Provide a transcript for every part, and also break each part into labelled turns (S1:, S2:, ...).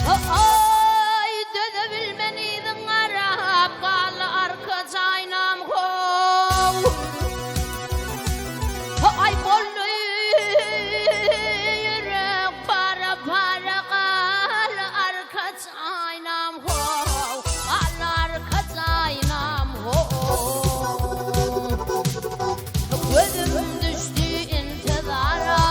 S1: Ay dede bilmeniydim Arap kalı arka çaynam kov. Ay bollu yürek para para kalı arka çaynam kov. Kalı arka çaynam kov. Gözüm düştü intizara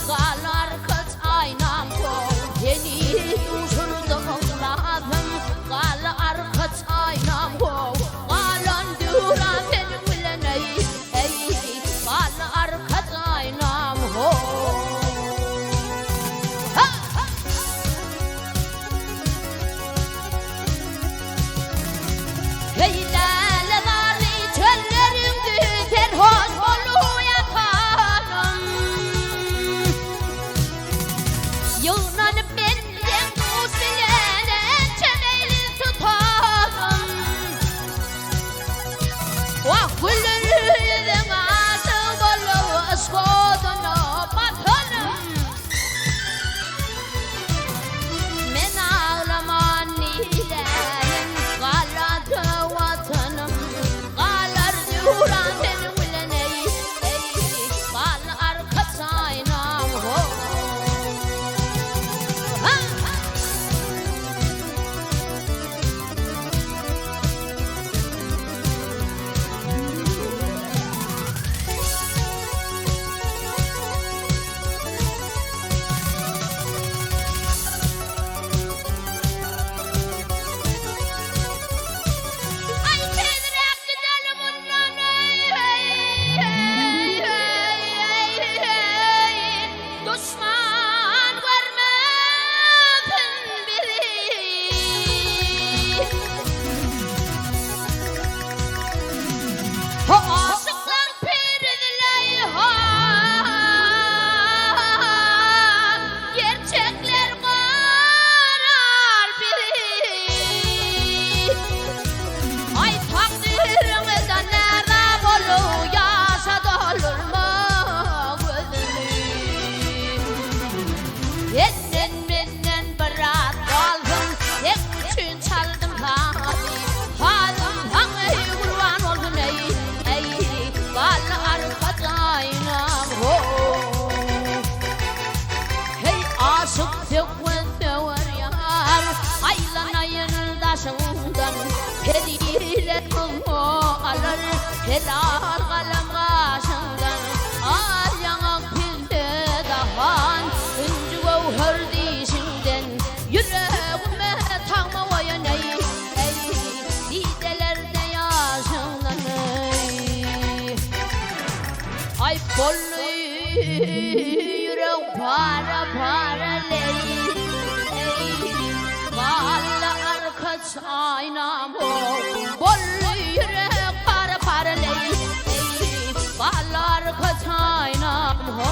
S1: kalı arka çaynam kov. Seni düşürdüm lazım kalı arka çaynam kov. Kalan düran beni bilen ey kalı arka çaynam kov. Hey lale lale çöllerinde terhos bolu yakanım. Yıllanıp benden usilene çemeli tutanım. Vah güllerden ağzı bolu ıskodunu batanım. Men ağlaman nileyim kaladı vatanım. Kalar duran beni bilen ey kalı arka çaynam ho. Ay tedrek gidelim ondan düşman görmesin biri. Aşıklar piriley ha, gerçekler karar biri. Ay takdirimize nere bolu yaşa dolurma gözünü. Benden bırak kaldım, tek için çaldım tabi. Halim hangi kurban olsun ey kalı arka çaynam ho. Hey aşık tekven sever yar, aylanayın daşından. Hediyeler o alır, helal kalem kaşından. Al yanak pilde dahan, üncü gövher dişinden. Yüreğime takma vayan ey didelerde yaşından ey. Ay bollu yürek para para ley kalı arka çaynam ho. Bollu yürek para para ley kalı arka çaynam ho.